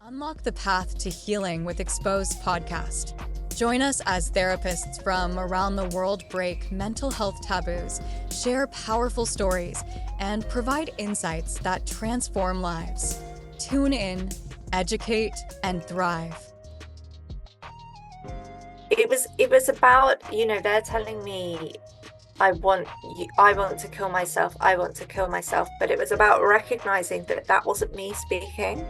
Unlock the path to healing with Exposed podcast. Join us as therapists from around the world break mental health taboos, share powerful stories, and provide insights that transform lives. Tune in, educate, and thrive. It was about, they're telling me I want to kill myself, but it was about recognizing that that wasn't me speaking.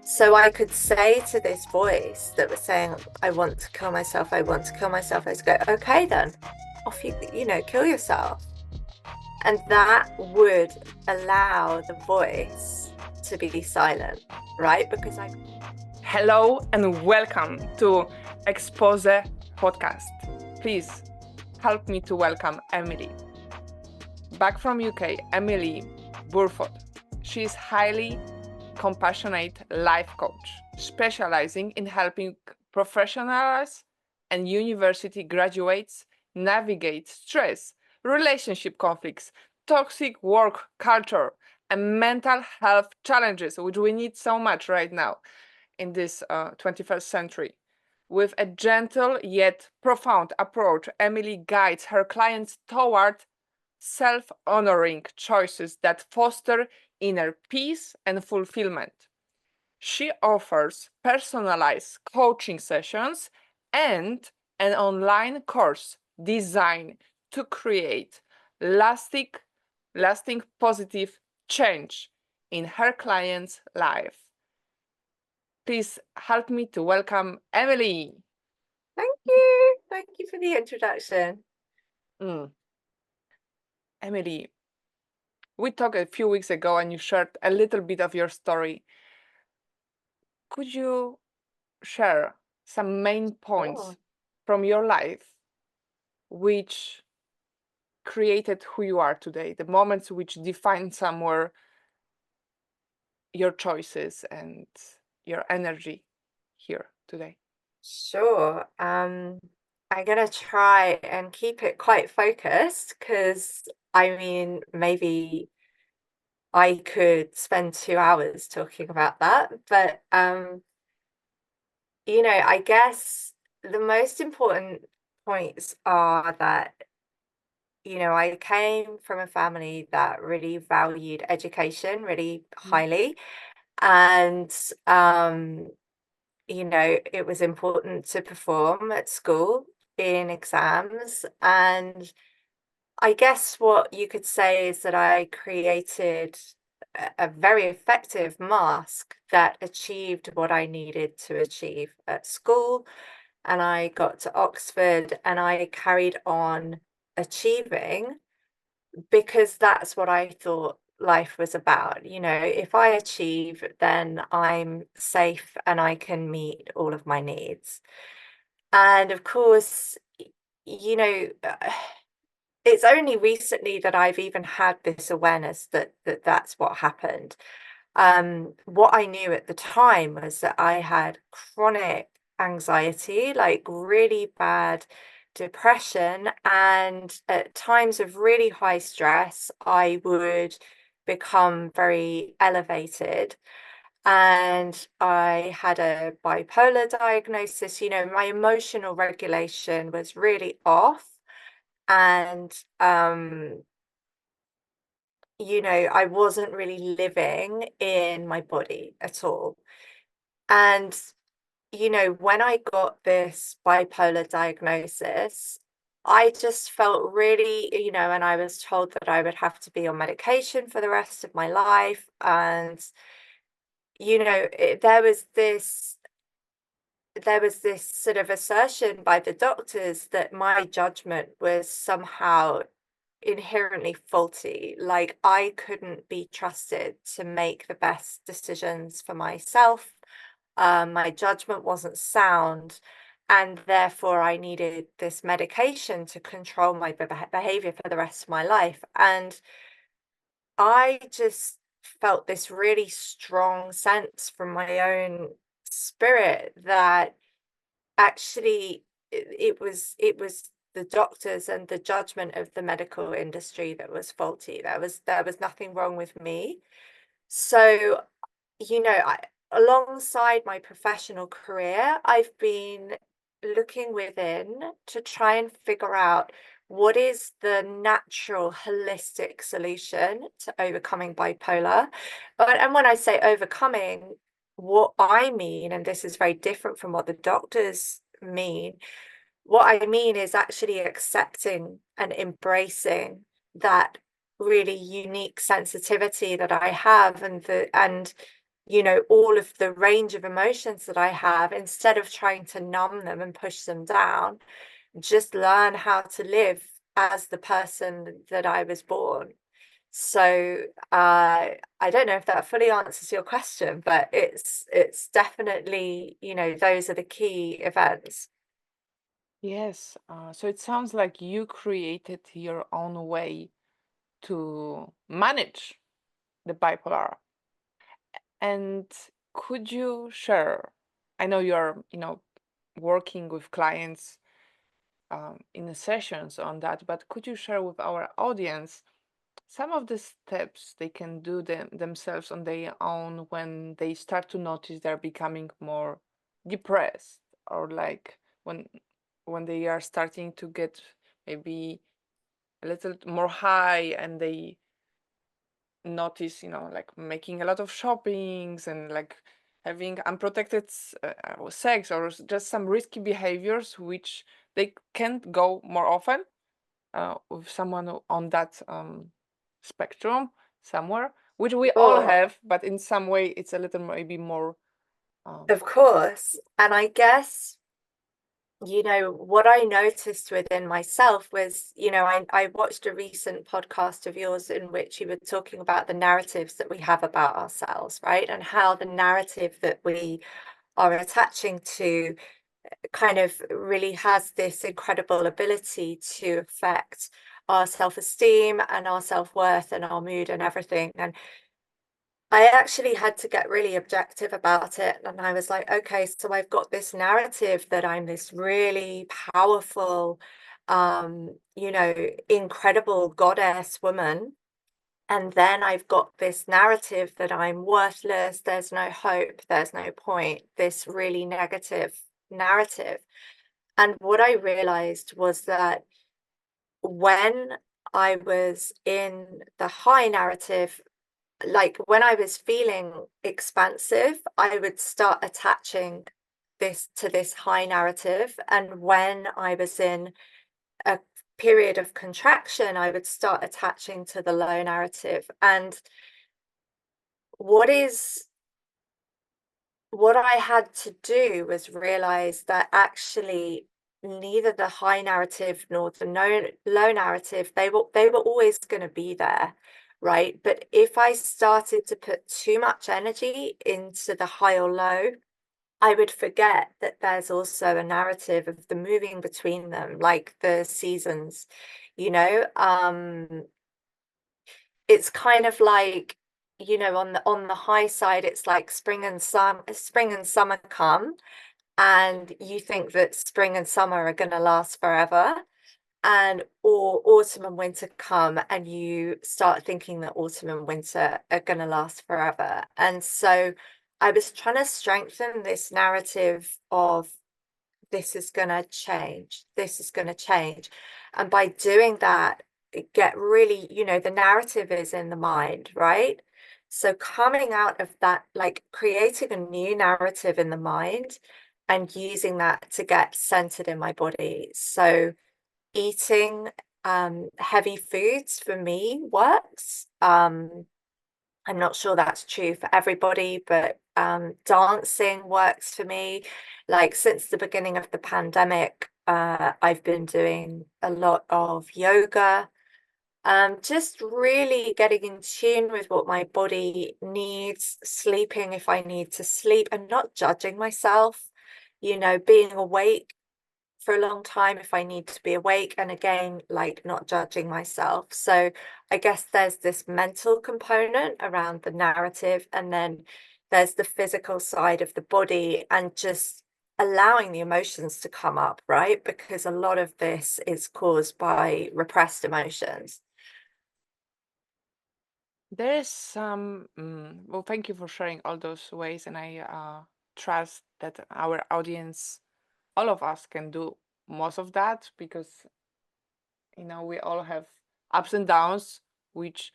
So I could say to this voice that was saying, I want to kill myself, I want to kill myself, I go, okay, then off you kill yourself. And that would allow the voice to be silent, right? Because Hello and welcome to Expose podcast. Please help me to welcome Emily. Back from UK, Emily Burfoot. She is highly compassionate life coach, specializing in helping professionals and university graduates navigate stress, relationship conflicts, toxic work culture, and mental health challenges, which we need so much right now in this 21st century. With a gentle yet profound approach, Emily guides her clients toward self-honoring choices that foster inner peace and fulfillment. She offers personalized coaching sessions and an online course designed to create lasting positive change in her client's life. Please help me to welcome Emily. Thank you. Thank you for the introduction. Emily, we talked a few weeks ago and you shared a little bit of your story. Could you share some main points from your life which created who you are today, the moments which define somewhere your choices and your energy here today? Sure. I'm gonna try and keep it quite focused because maybe I could spend 2 hours talking about that, but I guess the most important points are that I came from a family that really valued education really highly, and it was important to perform at school in exams. And I guess what you could say is that I created a very effective mask that achieved what I needed to achieve at school. And I got to Oxford and I carried on achieving because that's what I thought life was about. If I achieve, then I'm safe and I can meet all of my needs. And of course, you know, uh, it's only recently that I've even had this awareness that that's what happened. What I knew at the time was that I had chronic anxiety, like really bad depression, and at times of really high stress, I would become very elevated. And I had a bipolar diagnosis. My emotional regulation was really off. And I wasn't really living in my body at all. And when I got this bipolar diagnosis, I just felt really, and I was told that I would have to be on medication for the rest of my life. And there was this sort of assertion by the doctors that my judgment was somehow inherently faulty. Like I couldn't be trusted to make the best decisions for myself. My judgment wasn't sound, and therefore I needed this medication to control my behavior for the rest of my life. And I just felt this really strong sense from my own spirit that actually it was the doctors and the judgment of the medical industry that was faulty. There was nothing wrong with me. So, alongside my professional career, I've been looking within to try and figure out what is the natural holistic solution to overcoming bipolar. And when I say overcoming, what I mean, and this is very different from what the doctors mean, what I mean is actually accepting and embracing that really unique sensitivity that I have, and all of the range of emotions that I have, instead of trying to numb them and push them down, just learn how to live as the person that I was born. So I don't know if that fully answers your question, but it's definitely, those are the key events. Yes. So it sounds like you created your own way to manage the bipolar. And could you share? I know you're, working with clients in the sessions on that, but could you share with our audience some of the steps they can do themselves on their own when they start to notice they're becoming more depressed, or like when they are starting to get maybe a little more high, and they notice, like making a lot of shoppings and like having unprotected sex, or just some risky behaviors which they can't go more often with someone on that spectrum somewhere, which we all Sure. have, but in some way it's a little maybe more. Of course. And I guess, what I noticed within myself was, I watched a recent podcast of yours in which you were talking about the narratives that we have about ourselves, right? And how the narrative that we are attaching to kind of really has this incredible ability to affect our self-esteem and our self-worth and our mood and everything. And I actually had to get really objective about it. And I was like, okay, so I've got this narrative that I'm this really powerful, incredible goddess woman. And then I've got this narrative that I'm worthless, there's no hope, there's no point, this really negative narrative. And what I realized was that when I was in the high narrative, like when I was feeling expansive, I would start attaching this to this high narrative. And when I was in a period of contraction, I would start attaching to the low narrative. And what I had to do was realize that actually neither the high narrative nor the low narrative, they were always going to be there, right? But if I started to put too much energy into the high or low, I would forget that there's also a narrative of the moving between them, like the seasons, you know. It's kind of like, on the high side, it's like spring and summer come, and you think that spring and summer are going to last forever, or autumn and winter come and you start thinking that autumn and winter are going to last forever. And so I was trying to strengthen this narrative of this is going to change, this is going to change. And by doing that, get really, the narrative is in the mind, right? So coming out of that, like creating a new narrative in the mind and using that to get centered in my body. So eating heavy foods for me works. I'm not sure that's true for everybody, but dancing works for me. Like since the beginning of the pandemic, I've been doing a lot of yoga, just really getting in tune with what my body needs, sleeping if I need to sleep, and not judging myself, being awake for a long time if I need to be awake, and again, like not judging myself. So I guess there's this mental component around the narrative, and then there's the physical side of the body, and just allowing the emotions to come up, right? Because a lot of this is caused by repressed emotions. There is some, well, thank you for sharing all those ways, and I trust that our audience, all of us, can do most of that because, we all have ups and downs, which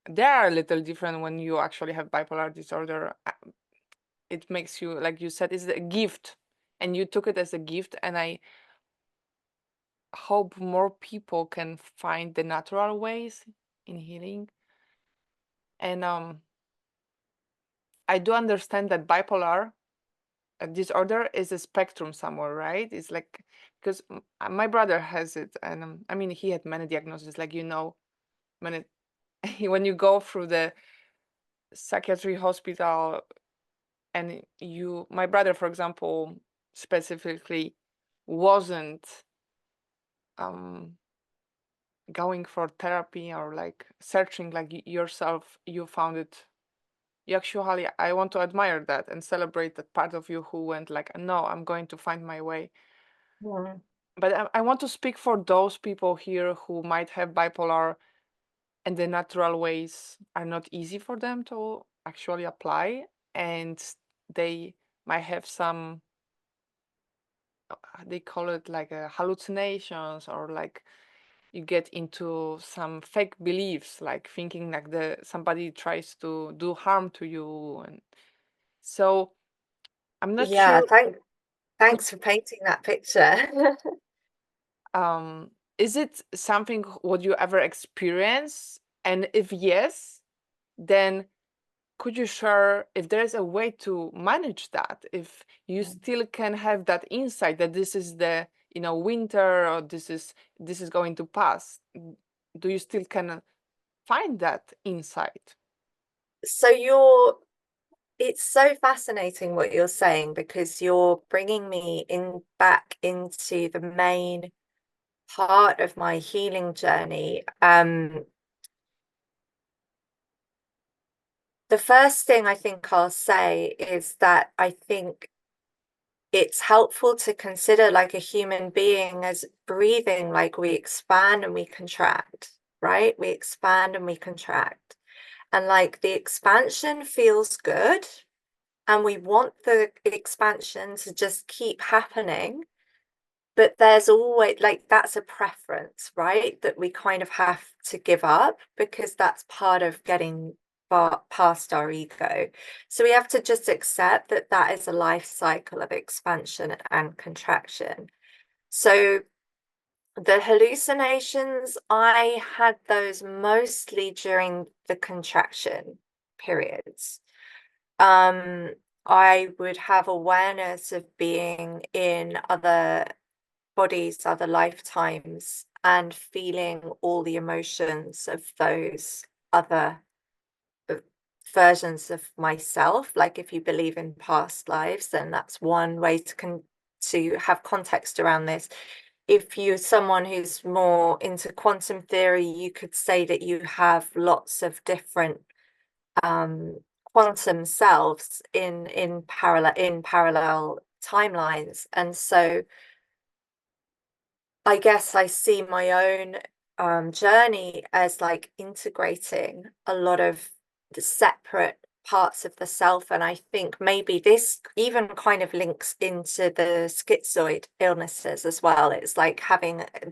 they are a little different when you actually have bipolar disorder. It makes you, like you said, it's a gift, and you took it as a gift, and I hope more people can find the natural ways in healing. And I do understand that bipolar disorder is a spectrum somewhere, right? It's like, because my brother has it, and I mean, he had many diagnoses, like, when it when you go through the psychiatry hospital, and my brother, for example, specifically wasn't um going for therapy or like searching like yourself, you found it. You actually, I want to admire that and celebrate that part of you who went like, no, I'm going to find my way. Yeah. But I want to speak for those people here who might have bipolar, and the natural ways are not easy for them to actually apply, and they might have some, they call it like hallucinations, or like you get into some fake beliefs, like thinking like somebody tries to do harm to you. And so I'm not Yeah, sure, thanks for painting that picture. is it something what you ever experience? And if yes, then could you share if there's a way to manage that, if you still can have that insight that this is the winter, or this is going to pass? Do you still can find that insight? So it's so fascinating what you're saying, because you're bringing me back into the main part of my healing journey. The first thing I think I'll say is that I think it's helpful to consider like a human being as breathing, like we expand and we contract, right? We expand and we contract. And like the expansion feels good, and we want the expansion to just keep happening. But there's always like, that's a preference, right? That we kind of have to give up, because that's part of getting past our ego. So we have to just accept that that is a life cycle of expansion and contraction. So the hallucinations, I had those mostly during the contraction periods. I would have awareness of being in other bodies, other lifetimes, and feeling all the emotions of those other versions of myself. Like if you believe in past lives, then that's one way to have context around this. If you're someone who's more into quantum theory, you could say that you have lots of different quantum selves in parallel timelines. And so I guess I see my own journey as like integrating a lot of the separate parts of the self. And I think maybe this even kind of links into the schizoid illnesses as well. It's like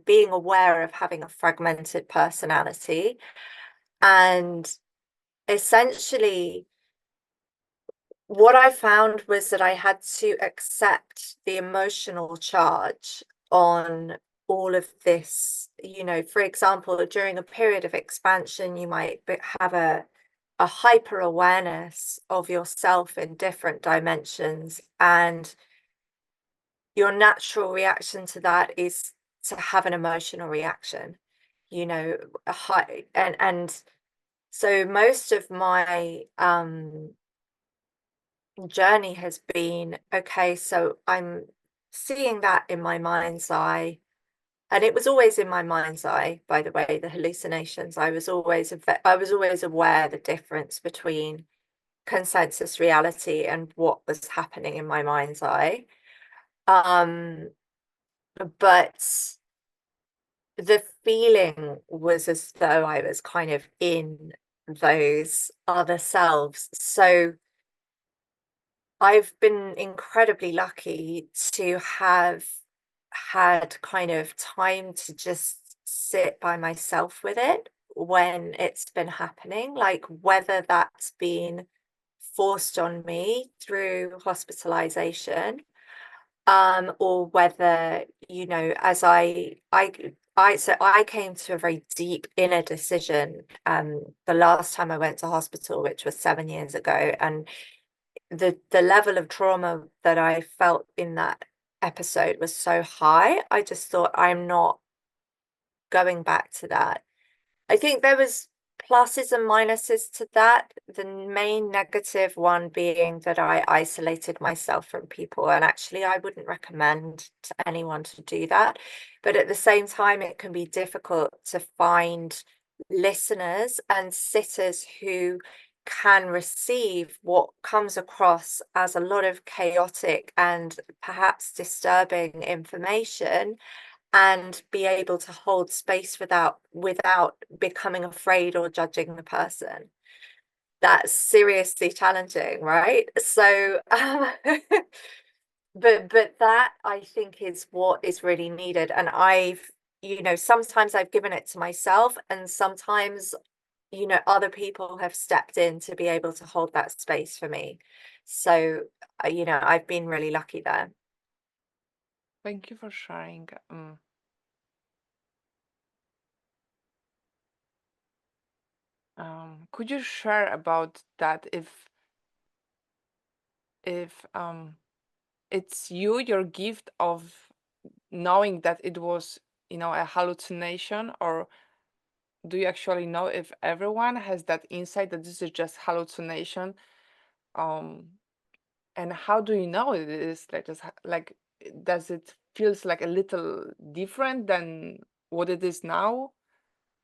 being aware of having a fragmented personality. And essentially, what I found was that I had to accept the emotional charge on all of this. For example, during a period of expansion, you might have a hyper awareness of yourself in different dimensions, and your natural reaction to that is to have an emotional reaction, a high, and so most of my journey has been, okay, so I'm seeing that in my mind's eye. And it was always in my mind's eye, by the way, the hallucinations. I was always aware the difference between consensus reality and what was happening in my mind's eye. But the feeling was as though I was kind of in those other selves. So I've been incredibly lucky to have had kind of time to just sit by myself with it when it's been happening, like whether that's been forced on me through hospitalization, or whether, you know, as so I came to a very deep inner decision the last time I went to hospital, which was 7 years ago, and the level of trauma that I felt in that episode was so high. I just thought, I'm not going back to that. I think there was pluses and minuses to that. The main negative one being that I isolated myself from people, and actually I wouldn't recommend to anyone to do that. But at the same time, it can be difficult to find listeners and sitters who can receive what comes across as a lot of chaotic and perhaps disturbing information, and be able to hold space without becoming afraid or judging the person. That's seriously challenging, right? So but that, I think, is what is really needed. And I've, you know, sometimes I've given it to myself, and sometimes, you know, other people have stepped in to be able to hold that space for me. So you know, I've been really lucky there. Thank you for sharing. Could you share about that, if it's your gift of knowing that it was, a hallucination, or do you actually know if everyone has that insight that this is just hallucination? Um, and how do you know it is like just like, does it feels like a little different than what it is now?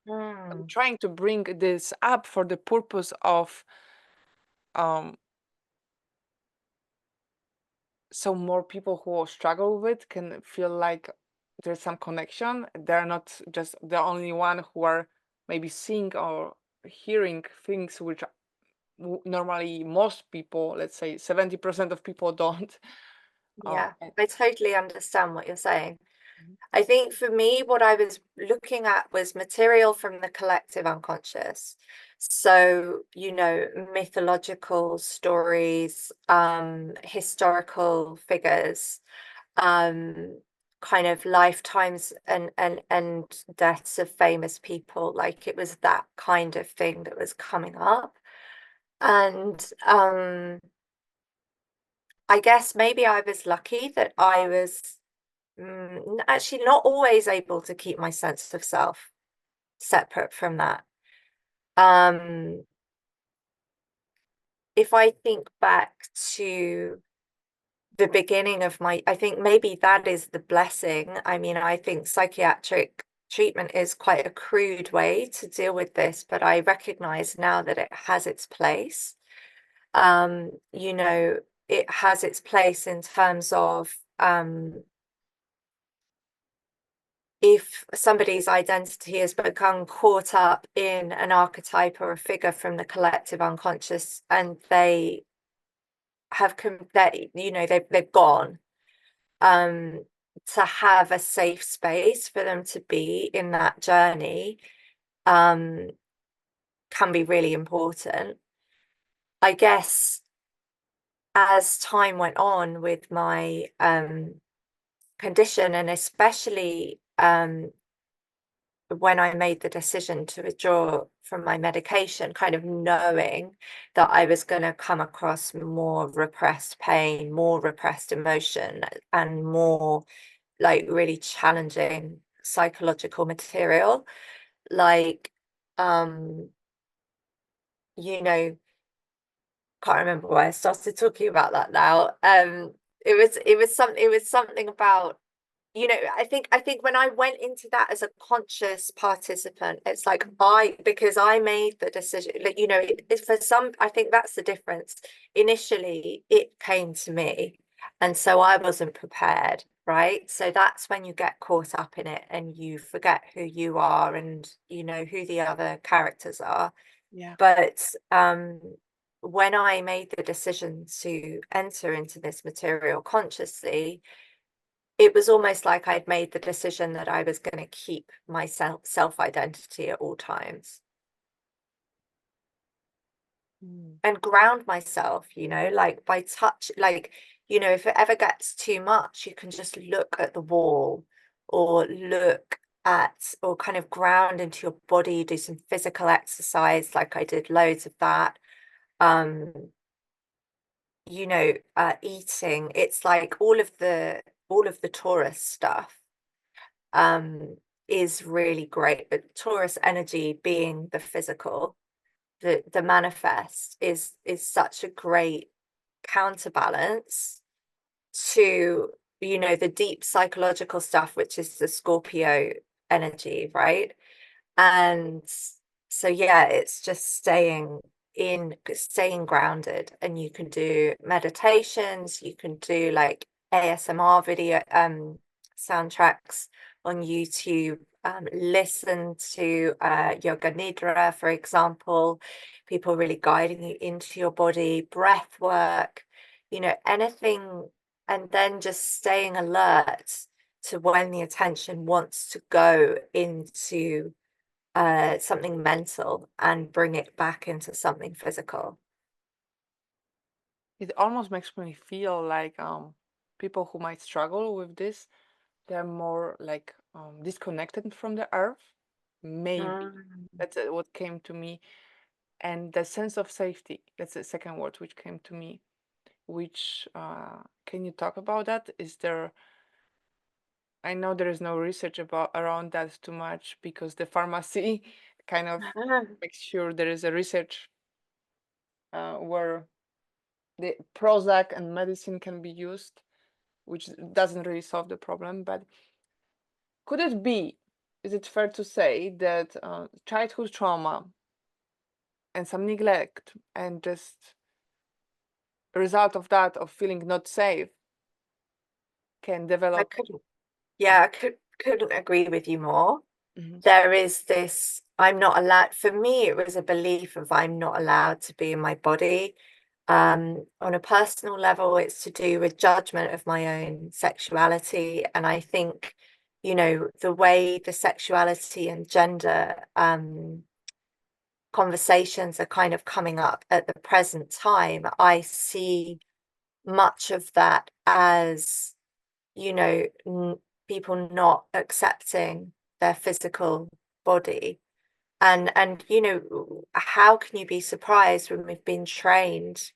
I'm Mm. trying to bring this up for the purpose of um so more people who struggle with it can feel like there's some connection. They're not just the only one who are maybe seeing or hearing things which normally most people, let's say 70% of people, don't. Yeah, And- I totally understand what you're saying. Mhm. I think for me, what I was looking at was material from the collective unconscious. So, you know, mythological stories, historical figures, kind of lifetimes and deaths of famous people. Like, it was that kind of thing that was coming up. And I guess maybe I was lucky that I was actually not always able to keep my sense of self separate from that. Um, if I think back to the beginning of I think maybe that is the blessing. I mean, I think psychiatric treatment is quite a crude way to deal with this, but I recognize now that it has its place. You know, it has its place in terms of if somebody's identity has become caught up in an archetype or a figure from the collective unconscious, and they have you know, they've gone, to have a safe space for them to be in that journey, can be really important. I guess as time went on with my condition, and especially when I made the decision to withdraw from my medication, kind of knowing that I was going to come across more repressed pain, more repressed emotion, and more like really challenging psychological material, like, you know, can't remember why I started talking about that now. It was something about, you know, I think when I went into that as a conscious participant, it's like because I made the decision, like, you know, for some, I think that's the difference. Initially, it came to me, and so I wasn't prepared, right? So that's when you get caught up in it and you forget who you are and, you know, who the other characters are. Yeah. But when I made the decision to enter into this material consciously, it was almost like I'd made the decision that I was going to keep my self-identity at all times Mm. and ground myself, like by touch, like, if it ever gets too much, you can just look at the wall or look at or kind of ground into your body, do some physical exercise, like I did loads of that. Um, eating, it's like all of the Taurus stuff um is really great, but Taurus energy being the physical, the manifest is such a great counterbalance to the deep psychological stuff, which is the Scorpio energy, right? And so yeah, it's just staying grounded, and you can do meditations, you can do like ASMR video soundtracks on YouTube, listen to yoga nidra, for example, people really guiding you into your body, breath work, anything, and then just staying alert to when the attention wants to go into something mental and bring it back into something physical. It almost makes me feel like people who might struggle with this, they're more like disconnected from the earth. Maybe Mm. that's what came to me. And the sense of safety, that's the second word which came to me. Which can you talk about that? Is there? I know there is no research about around that too much because the pharmacy kind of makes sure there is a research where the Prozac and medicine can be used, which doesn't really solve the problem. But could it be, is it fair to say that childhood trauma and some neglect and just a result of that, of feeling not safe, can I develop? couldn't, yeah, I couldn't agree with you more. Mhm. There is this, I'm not allowed, for me, it was a belief of I'm not allowed to be in my body. On a personal level, it's to do with judgment of my own sexuality. And I think, the way the sexuality and gender conversations are kind of coming up at the present time, I see much of that as, people not accepting their physical body. And how can you be surprised when we've been trained,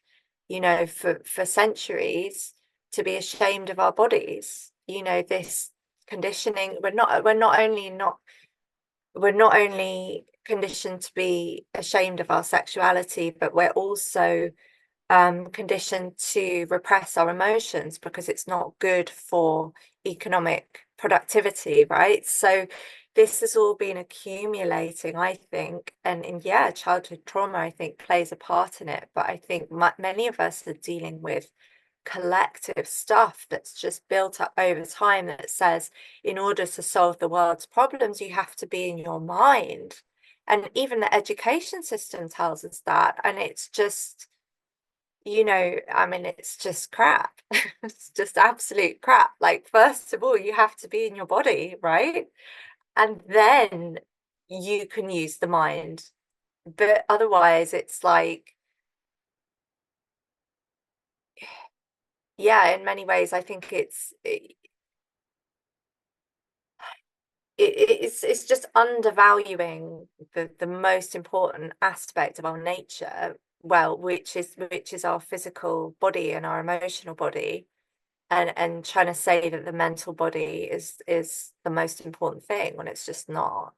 for centuries to be ashamed of our bodies? This conditioning, we're not only conditioned to be ashamed of our sexuality, but we're also conditioned to repress our emotions because it's not good for economic productivity, right? So this has all been accumulating, I think, and yeah, childhood trauma, I think, plays a part in it. But I think many of us are dealing with collective stuff that's just built up over time that says, in order to solve the world's problems, you have to be in your mind. And even the education system tells us that. And it's just, I mean, it's just crap. It's just absolute crap. Like, first of all, you have to be in your body, right? And then you can use the mind. But otherwise, it's like, yeah, in many ways, I think it's just undervaluing the most important aspect of our nature, well, which is our physical body and our emotional body, and trying to say that the mental body is the most important thing when it's just not.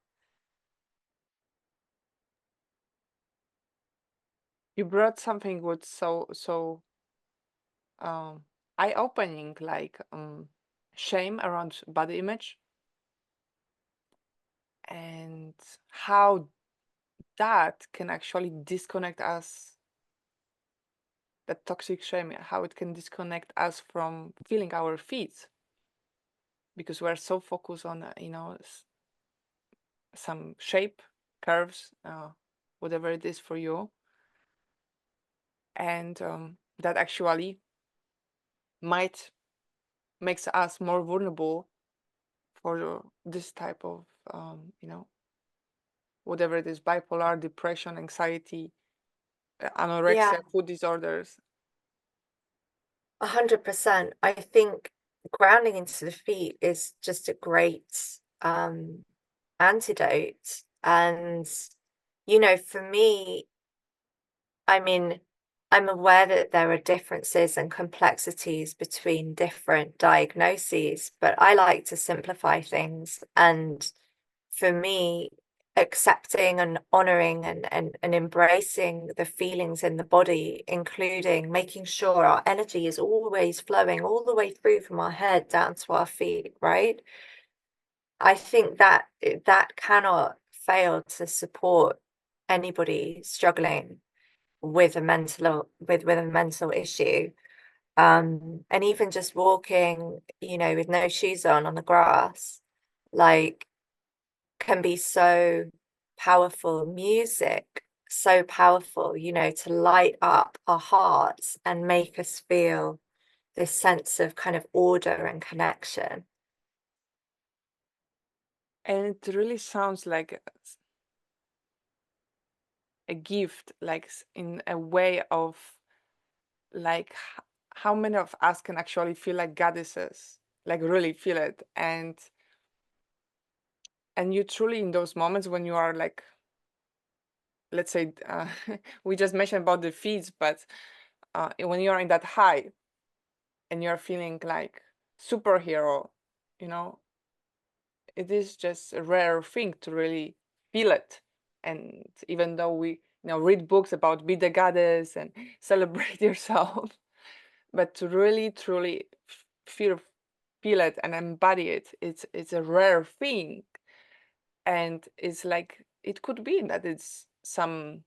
You brought something what's so eye-opening, like shame around body image and how that can actually disconnect us, that toxic shame, how it can disconnect us from feeling our feet because we're so focused on some shape, curves, whatever it is for you. And that actually might makes us more vulnerable for this type of, whatever it is, bipolar, depression, anxiety, Yeah, anorexia, food disorders. 100%. I think grounding into the feet is just a great antidote. And, for me, I mean, I'm aware that there are differences and complexities between different diagnoses, but I like to simplify things. And for me, accepting and honoring and embracing the feelings in the body, including making sure our energy is always flowing all the way through from our head down to our feet, right? I think that that cannot fail to support anybody struggling with a mental issue. And even just walking, with no shoes on the grass, like, can be so powerful. Music, so powerful, to light up our hearts and make us feel this sense of kind of order and connection. And it really sounds like a gift, like in a way of like how many of us can actually feel like goddesses, like really feel it. And you truly, in those moments when you are like, let's say, we just mentioned about the feeds, but when you are in that high and you're feeling like superhero, you know, it is just a rare thing to really feel it. And even though we, read books about be the goddess and celebrate yourself, but to really truly feel it and embody it, it's a rare thing. And it's like, it could be that it's some,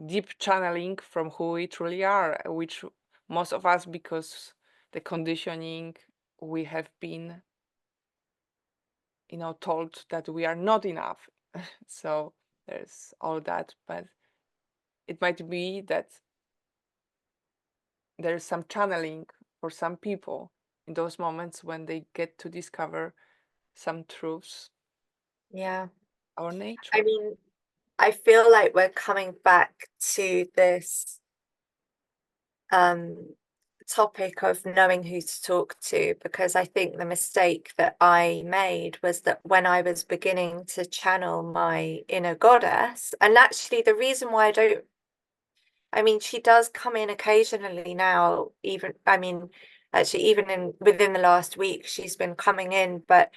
deep channeling from who we truly are, which most of us, because the conditioning, we have been, told that we are not enough. So there's all that, but it might be that there's some channeling for some people in those moments when they get to discover some truths, Yeah. our nature. I mean, I feel like we're coming back to this topic of knowing who to talk to, because I think the mistake that I made was that when I was beginning to channel my inner goddess, and actually the reason why she does come in occasionally now, even, actually even within the last week, she's been coming in, but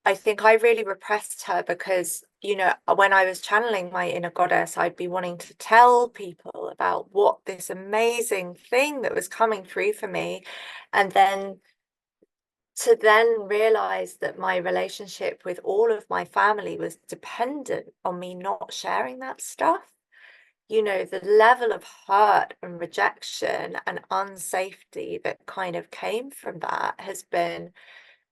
I think I really repressed her because, when I was channeling my inner goddess, I'd be wanting to tell people about what this amazing thing that was coming through for me. And then to then realize that my relationship with all of my family was dependent on me not sharing that stuff. The level of hurt and rejection and unsafety that kind of came from that has been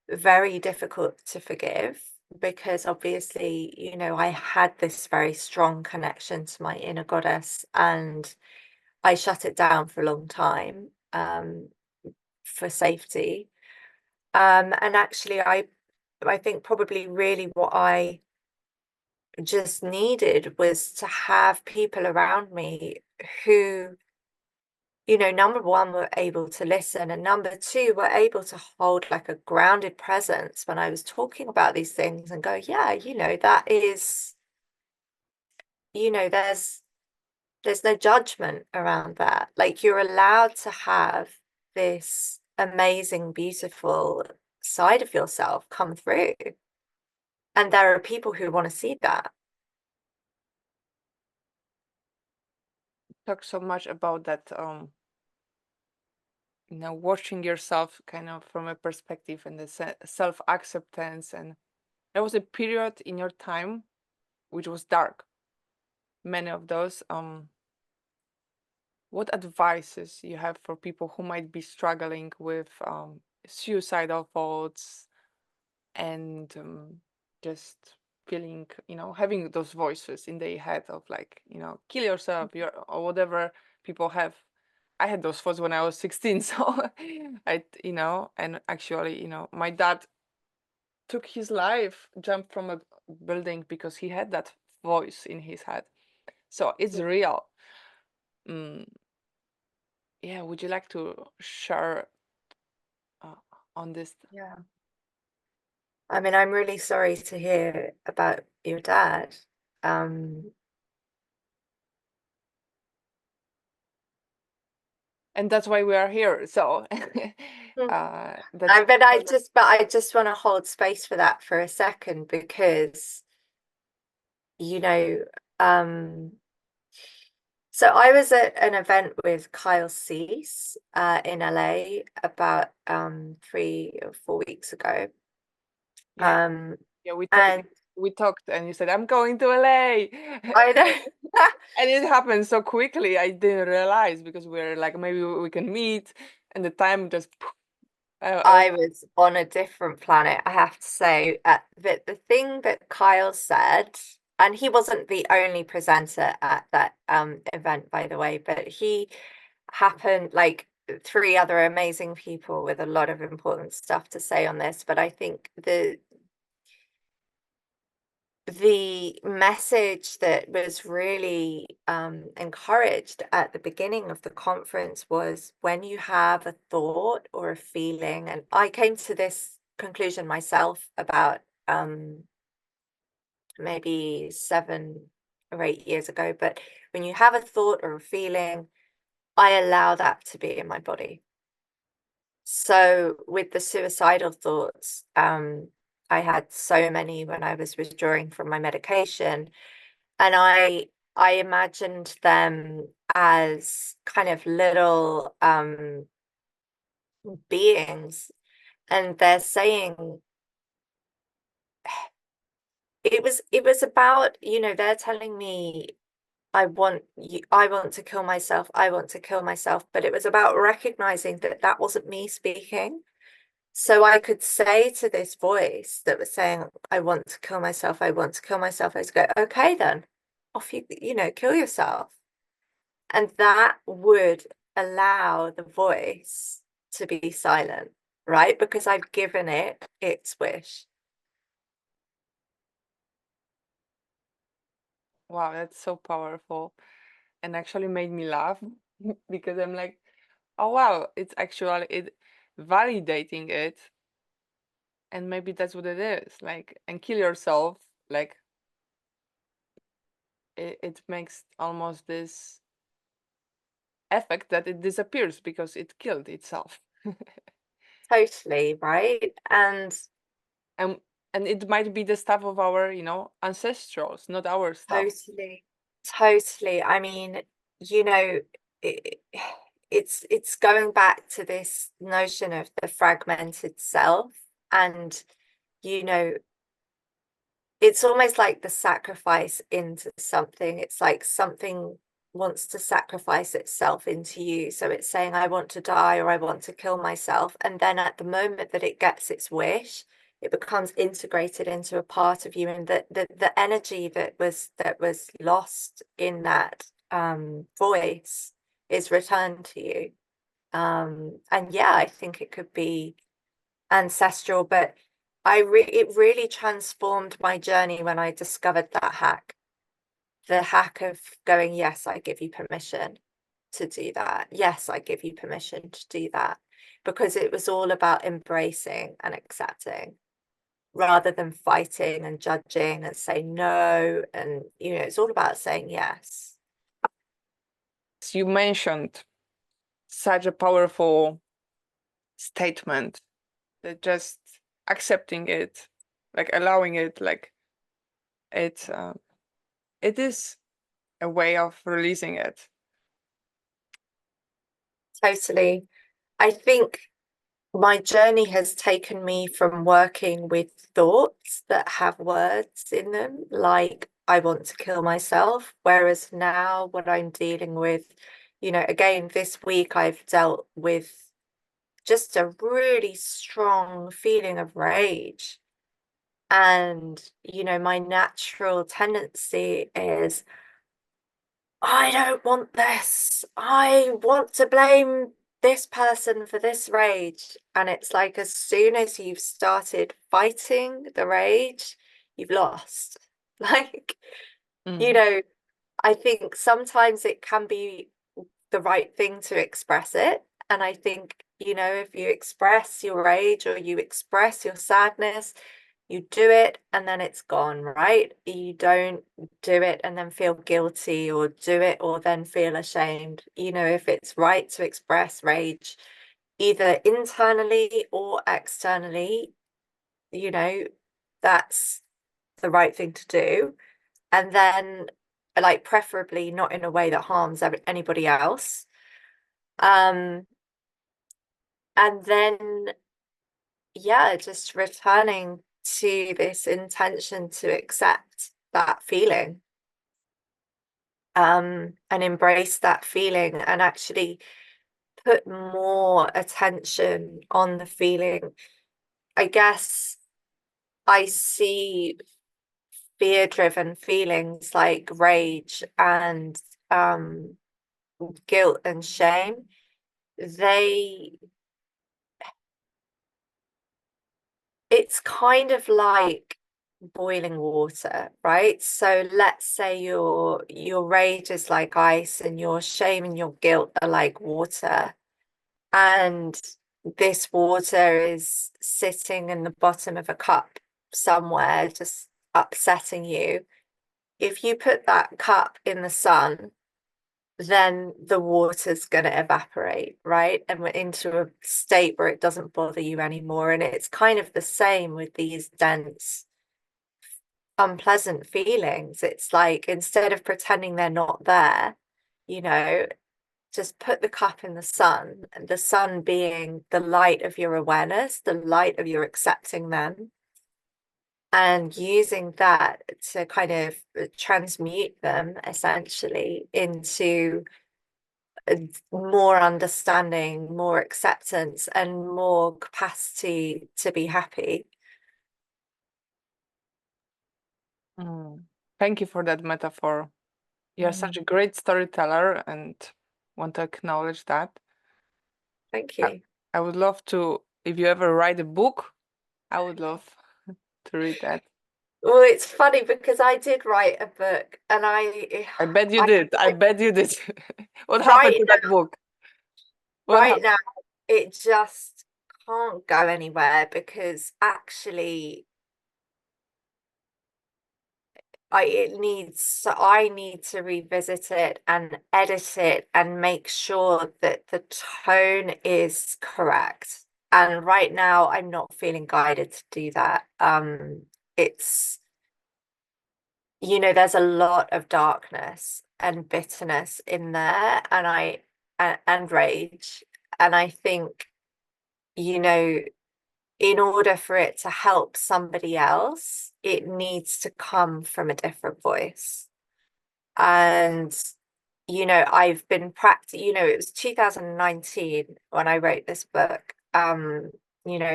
very difficult to forgive, because obviously, I had this very strong connection to my inner goddess, and I shut it down for a long time, for safety. And actually, I think probably really what I just needed was to have people around me who, number one, were able to listen, and number two, were able to hold like a grounded presence when I was talking about these things and go, yeah, that is, there's no judgment around that. Like, you're allowed to have this amazing, beautiful side of yourself come through. And there are people who want to see that. Talk so much about that, watching yourself kind of from a perspective and the self-acceptance. And there was a period in your time which was dark, many of those. What advices you have for people who might be struggling with suicidal thoughts and just feeling, having those voices in their head of like, kill yourself, or whatever people have. I had those thoughts when I was 16, so and actually, my dad took his life, jumped from a building because he had that voice in his head. So it's real. Yeah, would you like to share on this? Yeah. I mean, I'm really sorry to hear about your dad. And that's why we are here. So that's But I just want to hold space for that for a second, because so I was at an event with Kyle Cease in LA about 3 or 4 weeks ago. yeah, and we talked and you said, I'm going to LA. I know. And it happened so quickly. I didn't realize, because we're like, maybe we can meet, and the time just I was on a different planet, I have to say. The thing that Kyle said, and he wasn't the only presenter at that event, by the way, but he happened like 3 other amazing people with a lot of important stuff to say on this. But I think the message that was really encouraged at the beginning of the conference was, when you have a thought or a feeling, and I came to this conclusion myself about maybe 7 or 8 years ago, but when you have a thought or a feeling, I allow that to be in my body. So with the suicidal thoughts, I had so many when I was withdrawing from my medication, and I imagined them as kind of little beings, and they're saying it was about, they're telling me, I want to kill myself, I want to kill myself, but it was about recognizing that that wasn't me speaking. So I could say to this voice that was saying, I want to kill myself, I want to kill myself, I was go, okay, then off kill yourself. And that would allow the voice to be silent, right? Because I've given it its wish. Wow, that's so powerful, and actually made me laugh because I'm like, oh wow, it's actually validating it, and maybe that's what it is, like, and kill yourself, like it makes almost this effect that it disappears because it killed itself. Totally, right? And and it might be the stuff of our ancestrals, not our stuff. totally. I mean, it, it's going back to this notion of the fragmented self, and it's almost like the sacrifice into something. It's like something wants to sacrifice itself into you. So it's saying, I want to die, or I want to kill myself. And then at the moment that it gets its wish, it becomes integrated into a part of you. And the energy that was lost in that voice is returned to you. And yeah, I think it could be ancestral, but it really transformed my journey when I discovered that hack. The hack of going, yes, I give you permission to do that. Yes, I give you permission to do that. Because it was all about embracing and accepting, rather than fighting and judging and saying no. And, it's all about saying yes. You mentioned such a powerful statement, that just accepting it, like allowing it, like it is a way of releasing it. Totally. I think my journey has taken me from working with thoughts that have words in them, like I want to kill myself, whereas now what I'm dealing with, again, this week I've dealt with just a really strong feeling of rage. And, my natural tendency is, I don't want this. I want to blame this person for this rage. And it's like, as soon as you've started fighting the rage, you've lost. Like, I think sometimes it can be the right thing to express it. And I think, if you express your rage or you express your sadness, you do it and then it's gone, right? You don't do it and then feel guilty, or do it or then feel ashamed. If it's right to express rage, either internally or externally, that's the right thing to do. And then, like, preferably not in a way that harms anybody else. And then, yeah, just returning to this intention to accept that feeling, and embrace that feeling, and actually put more attention on the feeling. I guess I see fear-driven feelings like rage and guilt and shame. It's kind of like boiling water, right? So let's say your rage is like ice, and your shame and your guilt are like water, and this water is sitting in the bottom of a cup somewhere, just upsetting you. If you put that cup in the sun, then the water's going to evaporate, right? And we're into a state where it doesn't bother you anymore. And it's kind of the same with these dense, unpleasant feelings. It's like, instead of pretending they're not there, just put the cup in the sun, and the sun being the light of your awareness, the light of your accepting them, and using that to kind of transmute them essentially into more understanding, more acceptance, and more capacity to be happy. Thank you for that metaphor. You're such a great storyteller, and want to acknowledge that. Thank you. I would love to, if you ever write a book, I would love to read that. Well, it's funny because I did write a book, and I bet you did. I bet you did. What Right happened to that book? Right now, it just can't go anywhere, because actually I need to revisit it and edit it and make sure that the tone is correct. And right now, I'm not feeling guided to do that. It's, there's a lot of darkness and bitterness in there, and rage. And I think, in order for it to help somebody else, it needs to come from a different voice. And, I've been it was 2019 when I wrote this book.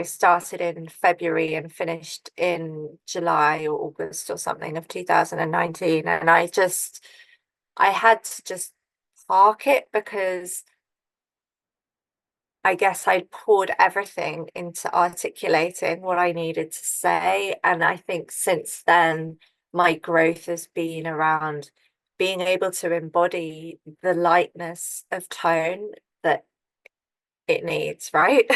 Started in February and finished in July or August or something of 2019. And I had to just park it, because I guess I poured everything into articulating what I needed to say. And I think since then, my growth has been around being able to embody the lightness of tone that it needs, right?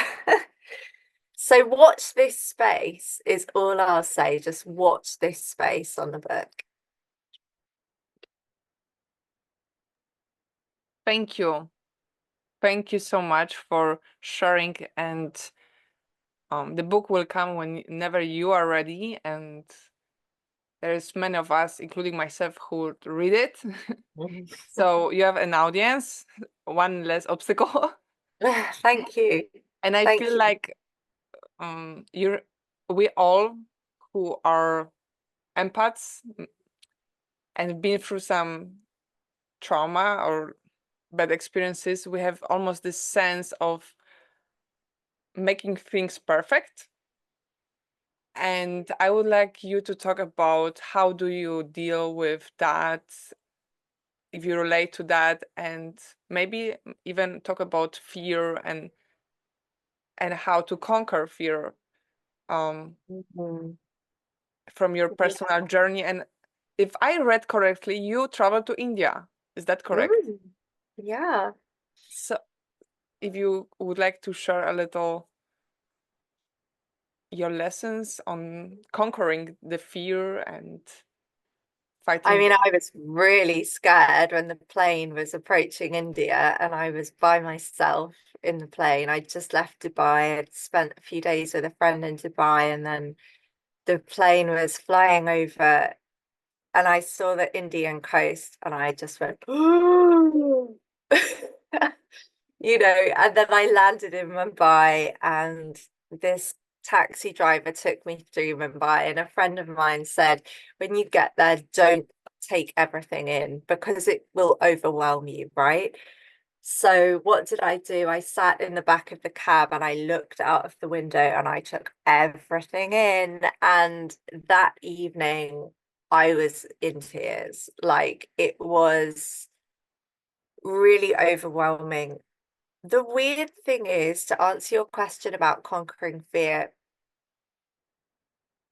So watch this space is all I'll say. Just watch this space on the book. Thank you. Thank you so much for sharing, and the book will come whenever you are ready, and there's many of us, including myself, who would read it. So you have an audience, one less obstacle. Thank you. And I feel like we all who are empaths and been through some trauma or bad experiences, we have almost this sense of making things perfect. And I would like you to talk about how do you deal with that, if you relate to that, and maybe even talk about fear and how to conquer fear Mhm. from your Yeah. personal journey. And if I read correctly, you traveled to India. Is that correct? Mm. Yeah. So if you would like to share a little your lessons on conquering the fear and I fighting. mean, I was really scared when the plane was approaching India and I was by myself in the plane. I just left Dubai. I'd spent a few days with a friend in Dubai, and then the plane was flying over and I saw the Indian coast and I just went, "Ooh." And then I landed in Mumbai, and this taxi driver took me through Mumbai. And a friend of mine said, when you get there, don't take everything in because it will overwhelm you, right? So what did I do? I sat in the back of the cab and I looked out of the window and I took everything in. And that evening, I was in tears. Like, it was really overwhelming. The weird thing is, to answer your question about conquering fear,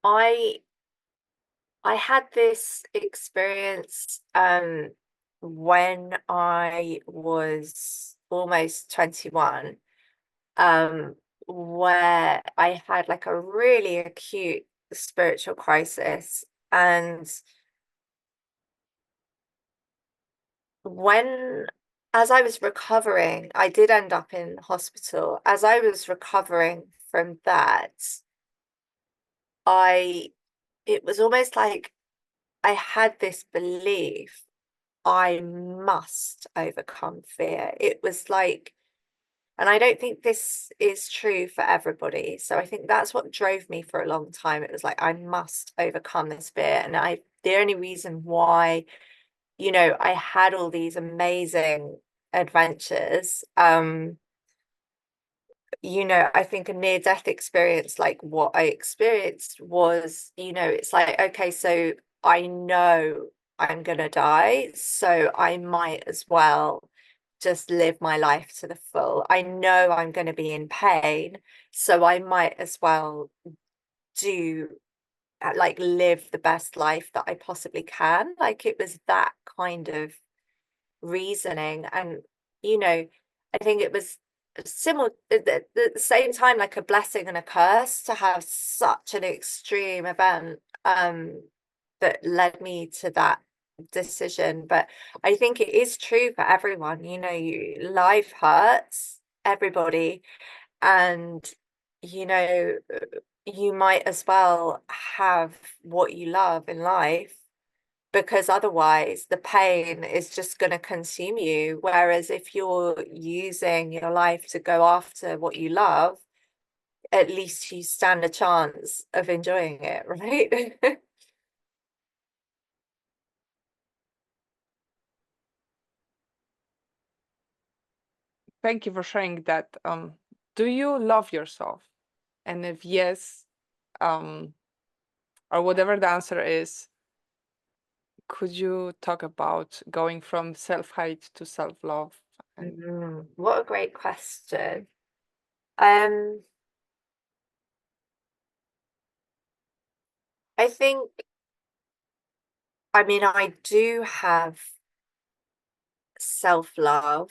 I I had this experience when I was almost 21, um where I had like a really acute spiritual crisis. And when as I was recovering, I did end up in hospital. As I was recovering from that, I it was almost like I had this belief I must overcome fear. It was like, and I don't think this is true for everybody. So I think that's what drove me for a long time. It was like, I must overcome this fear. And the only reason why, I had all these amazing adventures, I think a near death experience like what I experienced was, it's like, okay, so I know I'm gonna die, so I might as well just live my life to the full. I know I'm going to be in pain, so I might as well do like live the best life that I possibly can. Like, it was that kind of reasoning. And I think it was similar at the same time, like a blessing and a curse to have such an extreme event that led me to that decision. But I think it is true for everyone. Life hurts everybody, and you know you might as well have what you love in life, because otherwise the pain is just going to consume you. Whereas if you're using your life to go after what you love, at least you stand a chance of enjoying it, right? Thank you for sharing that. Do you love yourself? And if yes, or whatever the answer is, could you talk about going from self-hate to self-love? And What a great question. Um, I think, I mean, I do have self-love,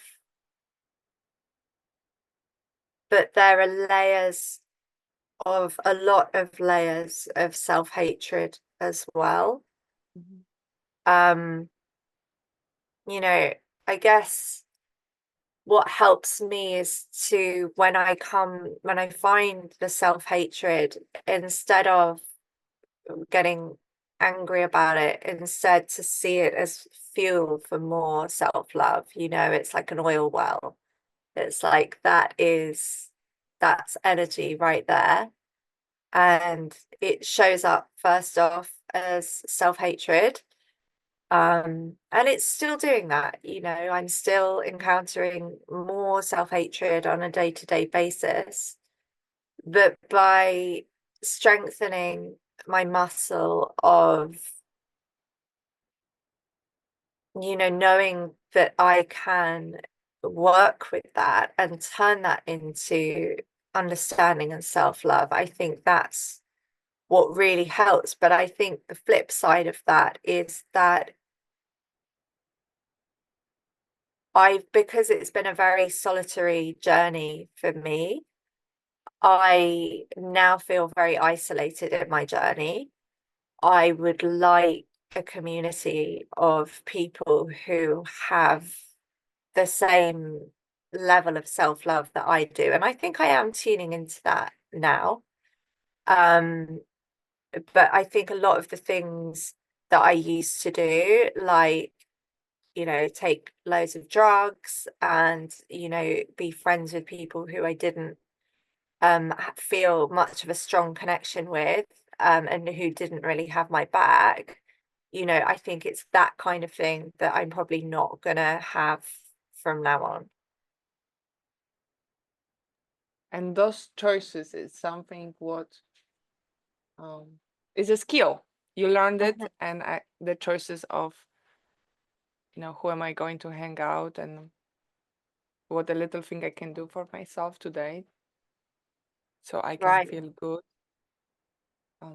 but there are a lot of layers of self-hatred as well. Mhm. Um, I guess what helps me is to, when I find the self-hatred, instead of getting angry about it, instead to see it as fuel for more self-love. It's like an oil well. It's like that's energy right there. And it shows up first off as self-hatred. And it's still doing that. I'm still encountering more self-hatred on a day-to-day basis. But by strengthening my muscle of, knowing that I can work with that and turn that into understanding and self-love. I think that's what really helps. But I think the flip side of that is that because it's been a very solitary journey for me, I now feel very isolated in my journey. I would like a community of people who have the same level of self-love that I do. And I think I am tuning into that now. But I think a lot of the things that I used to do, like, take loads of drugs and, be friends with people who I didn't feel much of a strong connection with, and who didn't really have my back, I think it's that kind of thing that I'm probably not gonna have from now on. And those choices is something what is a skill. You learned it, Mhm. and the choices of, who am I going to hang out and what a little thing I can do for myself today so I can Right. feel good.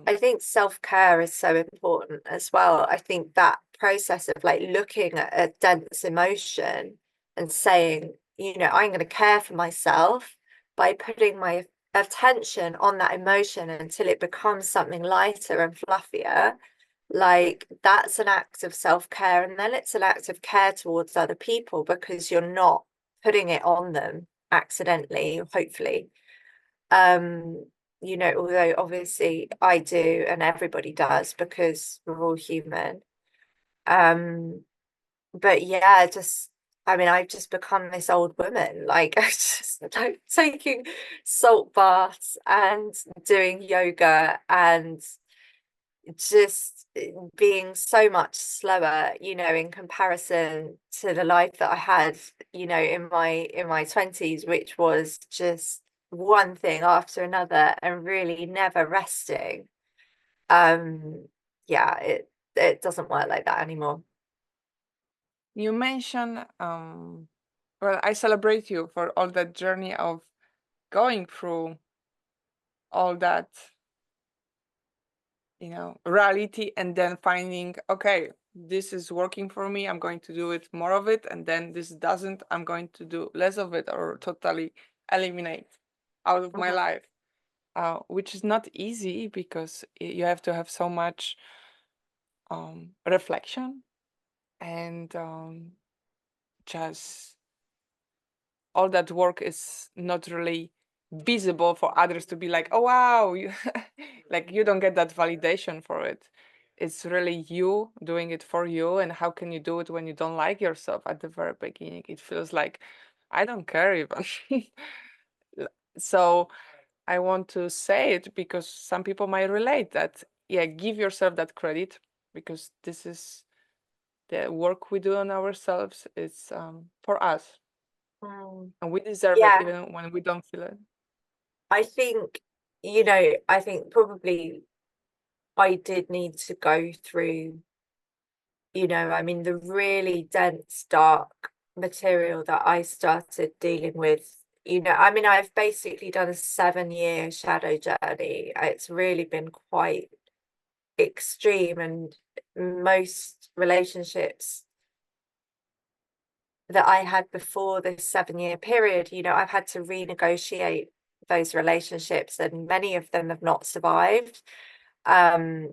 I think self-care is so important as well. I think that process of like looking at a dense emotion and saying, I'm going to care for myself by putting my attention on that emotion until it becomes something lighter and fluffier. Like, that's an act of self-care, and then it's an act of care towards other people because you're not putting it on them accidentally, hopefully. Although obviously I do and everybody does because we're all human. But yeah, I mean, I've just become this old woman. Like, I just like taking salt baths and doing yoga and just being so much slower, in comparison to the life that I had, in my 20s, which was just one thing after another and really never resting. Yeah, it doesn't work like that anymore. You mentioned, well, I celebrate you for all that journey of going through all that, reality, and then finding, okay, this is working for me, I'm going to do it more of it, and then this doesn't, I'm going to do less of it or totally eliminate out of my Mhm. life, which is not easy because you have to have so much reflection and just all that work is not really visible for others to be like, oh wow, you like you don't get that validation for it. It's really you doing it for you. And how can you do it when you don't like yourself at the very beginning? It feels like I don't care even. So I want to say it because some people might relate that, yeah, give yourself that credit because this is the work we do on ourselves. It's for us, Mm. and we deserve it Yeah, even when we don't feel it. I think, I think probably I did need to go through, I mean, the really dense, dark material that I started dealing with. I mean, I've basically done a 7-year shadow journey. It's really been quite extreme, and most relationships that I had before this 7-year period, I've had to renegotiate those relationships, and many of them have not survived. I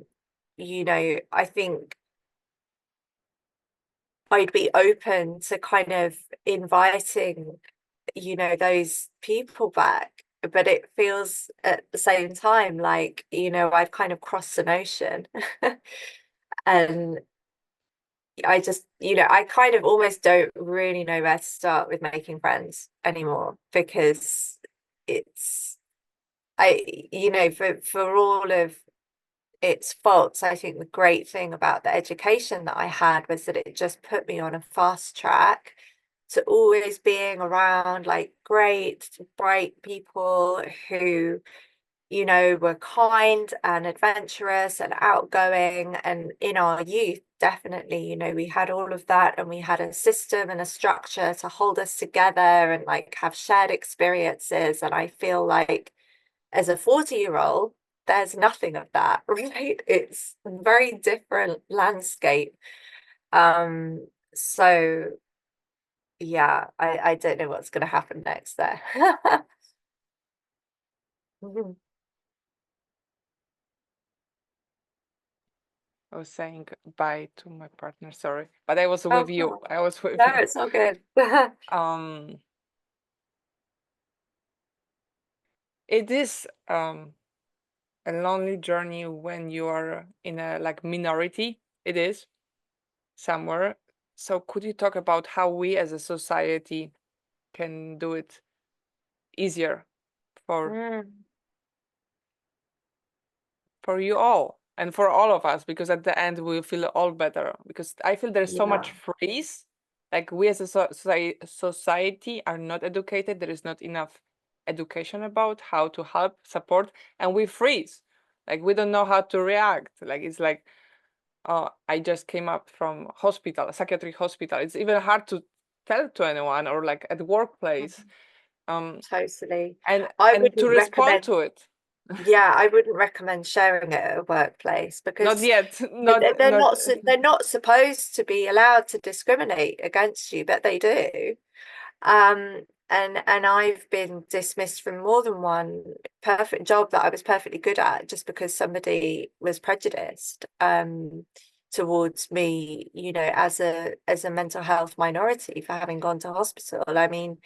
think I'd be open to kind of inviting, those people back. But it feels at the same time like, I've kind of crossed an ocean. And I just, I kind of almost don't really know where to start with making friends anymore because it's, for all of its faults, I think the great thing about the education that I had was that it just put me on a fast track to always being around like great, bright people who, were kind and adventurous and outgoing. And in our youth, definitely, we had all of that, and we had a system and a structure to hold us together and like have shared experiences. And I feel like as a 40-year-old, there's nothing of that, right? It's a very different landscape. So yeah, I don't know what's going to happen next there. Mhm. I was saying bye to my partner, sorry, but I was Oh, with you. cool. I was with No, you. it's all good. It is a lonely journey when you are in a like minority. It is somewhere. So could you talk about how we as a society can do it easier for Mm, you all and for all of us, because at the end we feel all better, because I feel there's so yeah. much freeze, like we as a society are not educated, there is not enough education about how to help support, and we freeze, like we don't know how to react, like it's like, oh, I just came up from hospital, a psychiatric hospital, it's even hard to tell to anyone, or like at the workplace, Totally. and I to wouldn't respond recommend, to it. yeah, I wouldn't recommend sharing it at a workplace, Not because yet, they're not. they're not supposed to be allowed to discriminate against you, but they do. And I've been dismissed from more than one perfect job that I was perfectly good at just because somebody was prejudiced towards me, as a mental health minority for having gone to hospital. I mean,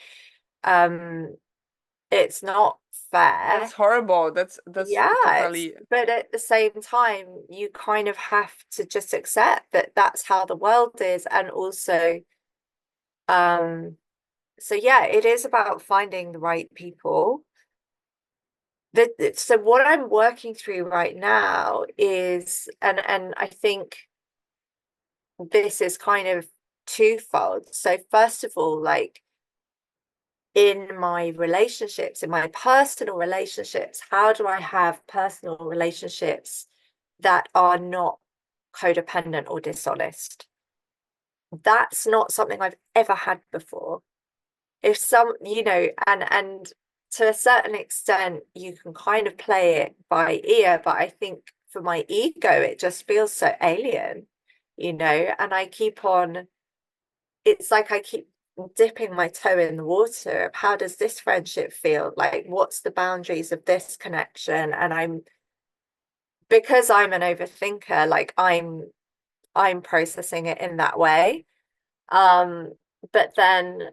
it's not That's fair. horrible. That's Yeah, totally. but at the same time, you kind of have to just accept that that's how the world is. And also, um, so yeah, it is about finding the right people. So what I'm working through right now is, and I think this is kind of twofold. So first of all, like in my relationships, in my personal relationships, how do I have personal relationships that are not codependent or dishonest? That's not something I've ever had before. If some, and to a certain extent, you can kind of play it by ear, but I think for my ego, it just feels so alien, and it's like I keep dipping my toe in the water of how does this friendship feel? Like, what's the boundaries of this connection? And because I'm an overthinker, like I'm processing it in that way. But then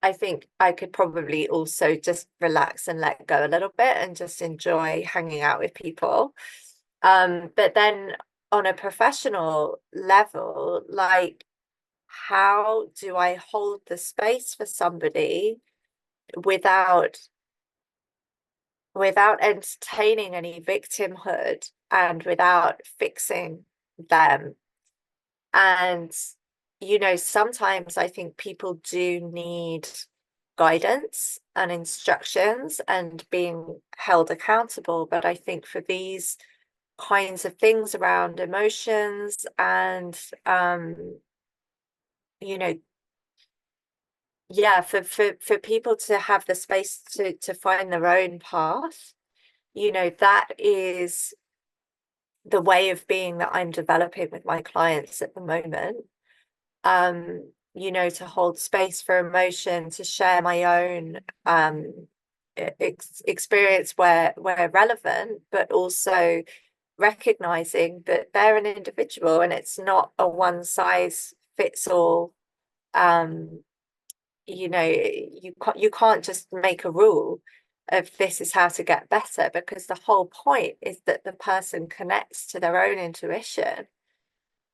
I think I could probably also just relax and let go a little bit and just enjoy hanging out with people. But then on a professional level, like, how do I hold the space for somebody without entertaining any victimhood and without fixing them? And sometimes I think people do need guidance and instructions and being held accountable, but I think for these kinds of things around emotions and you know yeah, for people to have the space to find their own path, that is the way of being that I'm developing with my clients at the moment. To hold space for emotion, to share my own experience where relevant, but also recognizing that they're an individual and it's not a one size fits all. You can't just make a rule of this is how to get better, because the whole point is that the person connects to their own intuition,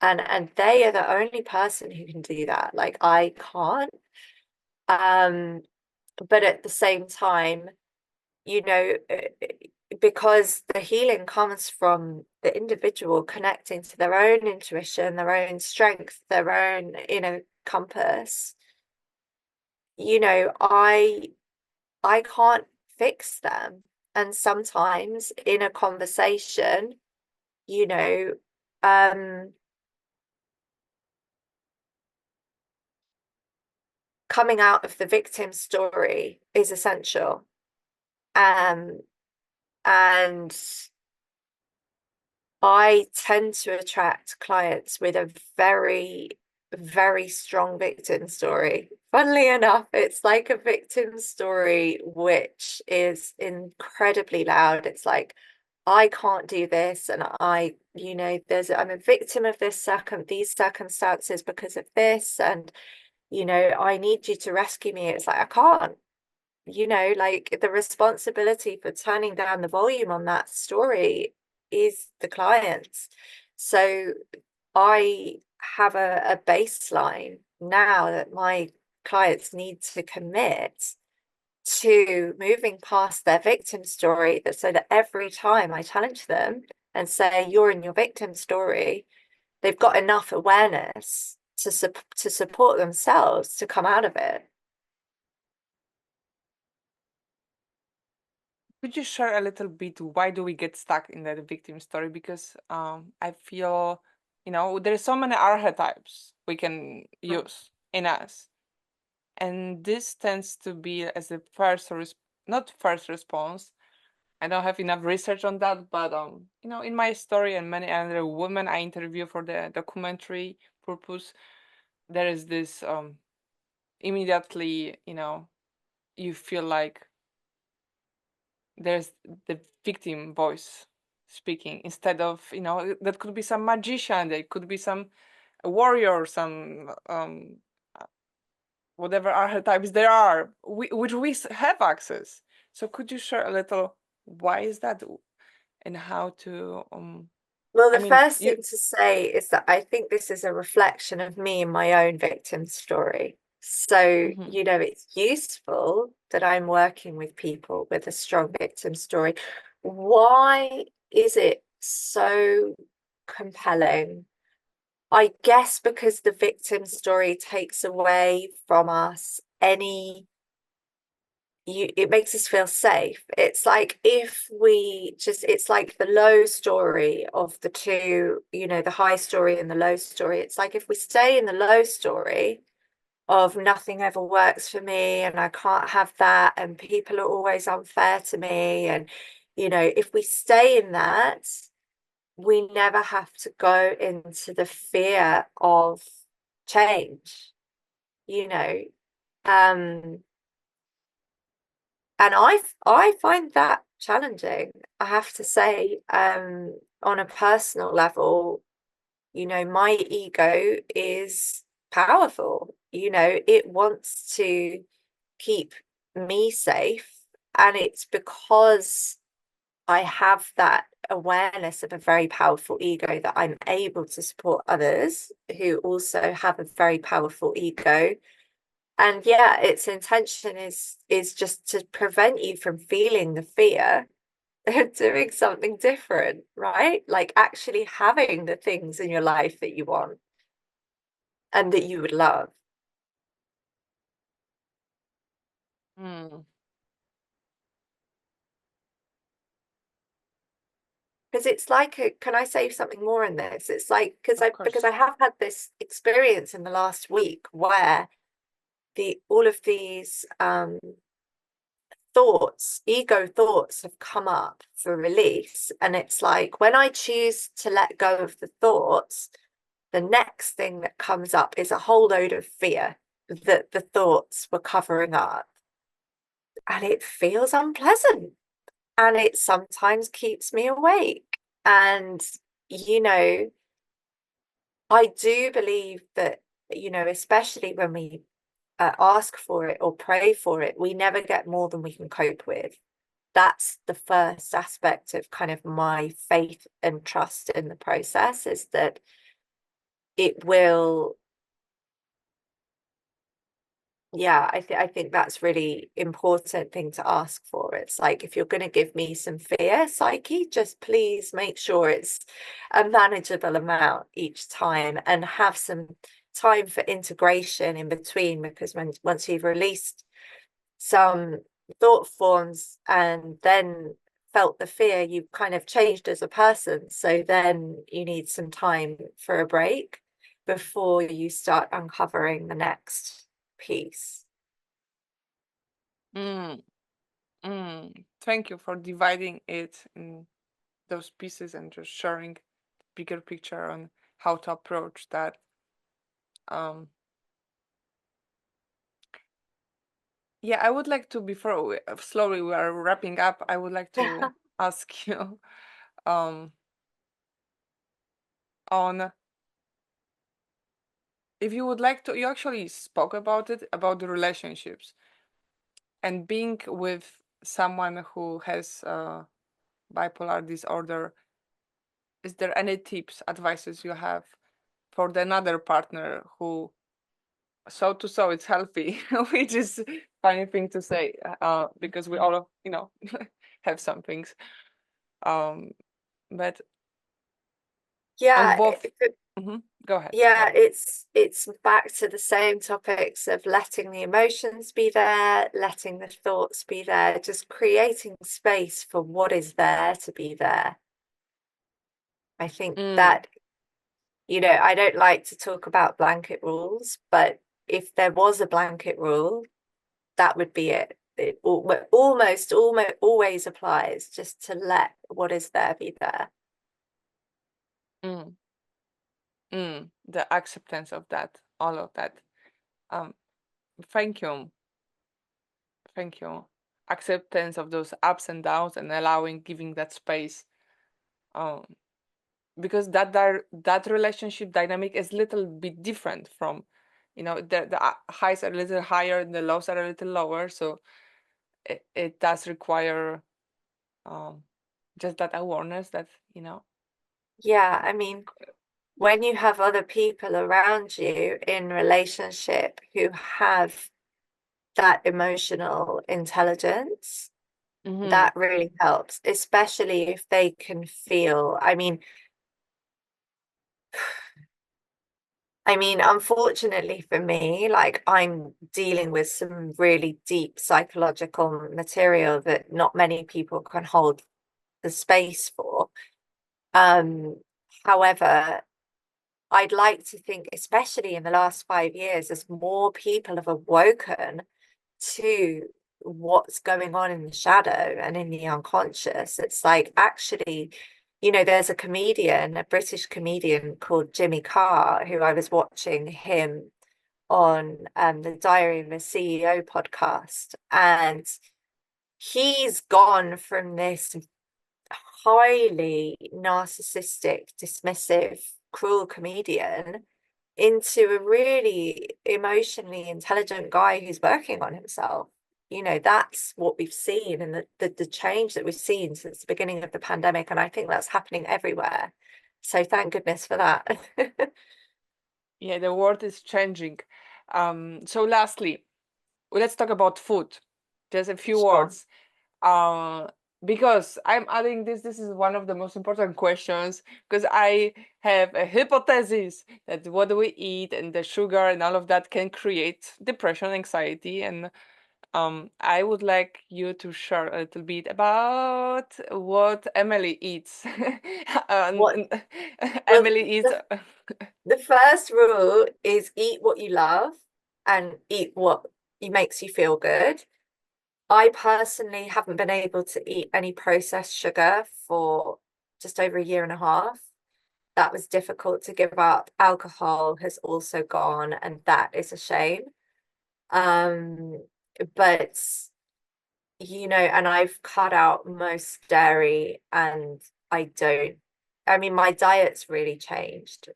and they are the only person who can do that. Like, I can't. But at the same time, you know because the healing comes from the individual connecting to their own intuition, their own strength, their own inner compass. I can't fix them. And sometimes in a conversation, you know, coming out of the victim story is essential. And I tend to attract clients with a very, very strong victim story. Funnily enough, it's like a victim story which is incredibly loud. It's like, I can't do this, and I'm a victim of these circumstances because of this, and I need you to rescue me. It's like, I can't. Like, the responsibility for turning down the volume on that story is the client's. So I have a baseline now that my clients need to commit to moving past their victim story, so that every time I challenge them and say, you're in your victim story, they've got enough awareness to support themselves to come out of it. Could you share a little bit why do we get stuck in that victim story? Because I feel, there's so many archetypes we can use in us. And this tends to be as a not first response. I don't have enough research on that, but in my story and many other women I interview for the documentary purpose, there is this immediately, you feel like there's the victim voice speaking instead of, that could be some magician, there could be some warrior, some whatever archetypes there are, which we have access. So could you share a little why is that and how to Well, the first you thing to say is that I think this is a reflection of me and my own victim story. So, Mhm. It's useful that I'm working with people with a strong victim story. Why is it so compelling? I guess because the victim story takes away from us it makes us feel safe. It's like it's like the low story of the two, the high story and the low story. It's like if we stay in the low story of nothing ever works for me and I can't have that and people are always unfair to me, and if we stay in that, we never have to go into the fear of change, you know um and I find that challenging, I have to say. On a personal level, my ego is powerful. It wants to keep me safe, and it's because I have that awareness of a very powerful ego that I'm able to support others who also have a very powerful ego. And yeah, its intention is just to prevent you from feeling the fear of doing something different, right? Like actually having the things in your life that you want and that you would love. Mm, Because it's like can I say something more in this? It's like of because course. I have had this experience in the last week where all of these ego thoughts have come up for release. And it's like when I choose to let go of the thoughts, the next thing that comes up is a whole load of fear that the thoughts were covering up. And it feels unpleasant. And it sometimes keeps me awake. And, I do believe that, especially when we ask for it or pray for it, we never get more than we can cope with. That's the first aspect of kind of my faith and trust in the process, is that it will. Yeah, I think that's really important thing to ask for. It's like, if you're going to give me some fear, psyche, just please make sure it's a manageable amount each time, and have some time for integration in between, because once you've released some thought forms and then felt the fear, you've kind of changed as a person. So then you need some time for a break before you start uncovering the next piece. Thank you for dividing it in those pieces and just sharing the bigger picture on how to approach that. Yeah, I would like to, before slowly we are wrapping up, I would like to ask you on if you would like to, you actually spoke about it, about the relationships and being with someone who has bipolar disorder. Is there any tips, advices you have for the another partner who so it's healthy, which is funny thing to say, because we all, have some things. But on Yeah, both, go ahead. yeah, it's back to the same topics of letting the emotions be there, letting the thoughts be there, just creating space for what is there to be there. I think that, I don't like to talk about blanket rules, but if there was a blanket rule, that would be it. It almost always applies, just to let what is there be there. The acceptance of that, all of that. Thank you. Acceptance of those ups and downs and giving that space. Because that relationship dynamic is a little bit different from, the highs are a little higher and the lows are a little lower. So it does require just that awareness that, Yeah, I mean, when you have other people around you in relationship who have that emotional intelligence, that really helps, especially if they can feel, unfortunately for me, like, I'm dealing with some really deep psychological material that not many people can hold the space for. However, I'd like to think, especially in the last 5 years, as more people have awoken to what's going on in the shadow and in the unconscious, it's like, actually, there's a comedian, a British comedian called Jimmy Carr, who I was watching him on the Diary of a CEO podcast, and he's gone from this highly narcissistic, dismissive, cruel comedian into a really emotionally intelligent guy who's working on himself. That's what we've seen, and the change that we've seen since the beginning of the pandemic, and I think that's happening everywhere. So thank goodness for that. Yeah, the world is changing. So lastly, let's talk about food. Just a few Sure. words. Because I'm adding this is one of the most important questions, because I have a hypothesis that what we eat and the sugar and all of that can create depression, anxiety, and I would like you to share a little bit about what Emily eats. What? Well, Emily eats. the first rule is eat what you love and eat what makes you feel good. I personally haven't been able to eat any processed sugar for just over a year and a half. That was difficult to give up. Alcohol has also gone, and that is a shame. But and I've cut out most dairy, and my diet's really changed.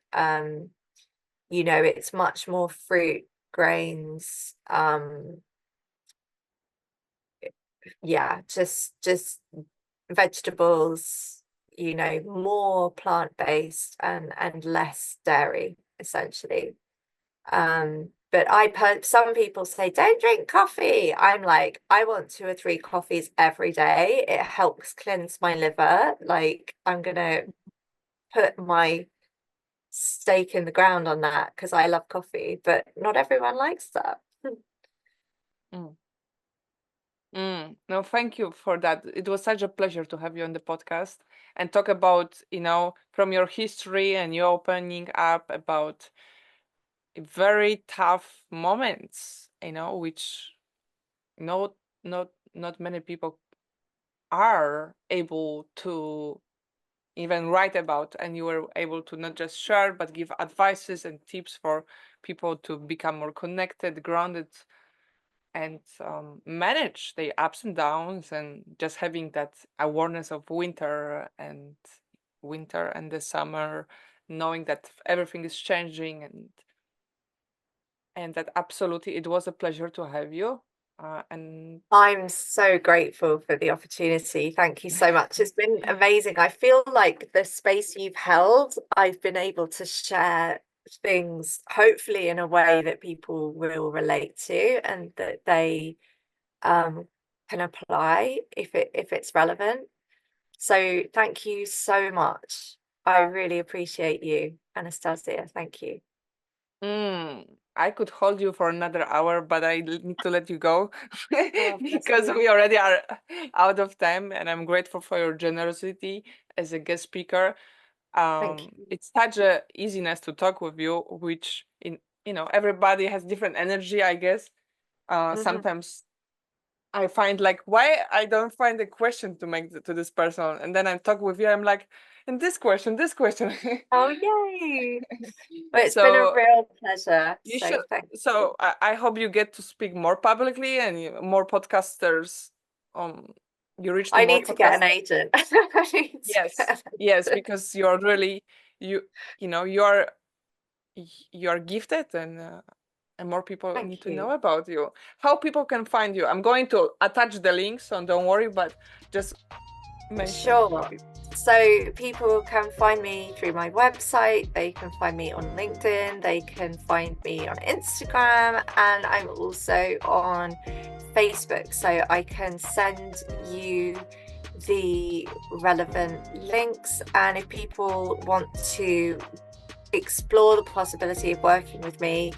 It's much more fruit, grains, yeah, just vegetables, more plant-based and less dairy, essentially. But some people say, don't drink coffee. I'm like, I want 2 or 3 coffees every day. It helps cleanse my liver. Like, I'm gonna put my stake in the ground on that, because I love coffee, but not everyone likes that. Mm. No, thank you for that. It was such a pleasure to have you on the podcast and talk about, from your history and you opening up about very tough moments, which not not many people are able to even write about, and you were able to not just share but give advices and tips for people to become more connected, grounded, and manage the ups and downs, and just having that awareness of winter and the summer, knowing that everything is changing, and that absolutely it was a pleasure to have you. And I'm so grateful for the opportunity. Thank you so much. It's been amazing. I feel like the space you've held, I've been able to share things, hopefully in a way that people will relate to and that they can apply if it's relevant. So thank you so much. I really appreciate you, Anastasia. Thank you. I could hold you for another hour, but I need to let you go Oh, bless because you. we already are out of time. And I'm grateful for your generosity as a guest speaker. Thank you. It's such a easiness to talk with you, which everybody has different energy, I guess. Mhm. Sometimes I find like, why I don't find a question to make to this person, and then I talk with you, I'm like, and this question. Oh, yay. Well, it's been a So real pleasure. you So should. thank you. So I hope you get to speak more publicly, and more podcasters. You reach to I more need to get an podcasters. agent. I need to Yes, get an yes, agent. because you're really you you know you're gifted, and more people need Thank to know you. about you. How people can find you? I'm going to attach the links, so don't worry. But just mention how Sure. people. So people can find me through my website, they can find me on LinkedIn, they can find me on Instagram, and I'm also on Facebook. So I can send you the relevant links. And if people want to explore the possibility of working with me,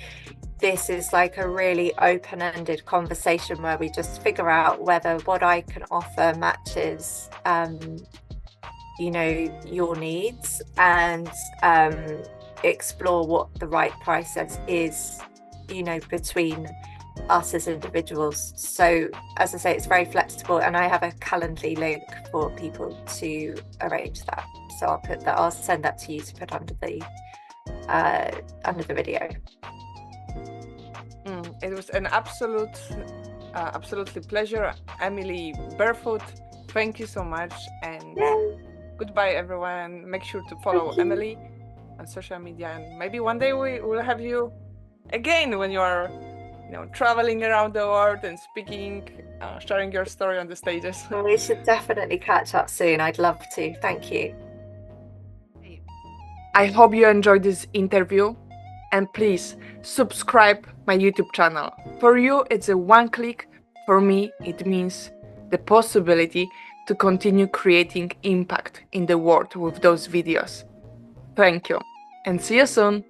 this is like a really open-ended conversation where we just figure out whether what I can offer matches your needs, and explore what the right process is between us as individuals. So as I say, it's very flexible, and I have a Calendly link for people to arrange that. So I'll send that to you to put under the video. It was an absolutely pleasure, Emily Burfoot. Thank you so much, and Yay. goodbye, everyone. Make sure to follow Emily on social media, and maybe one day we will have you again when you are, traveling around the world and speaking, sharing your story on the stages. We should definitely catch up soon. I'd love to. Thank you. I hope you enjoyed this interview, and please subscribe my YouTube channel. For you, it's a one click. For me, it means the possibility to continue creating impact in the world with those videos. Thank you, and see you soon.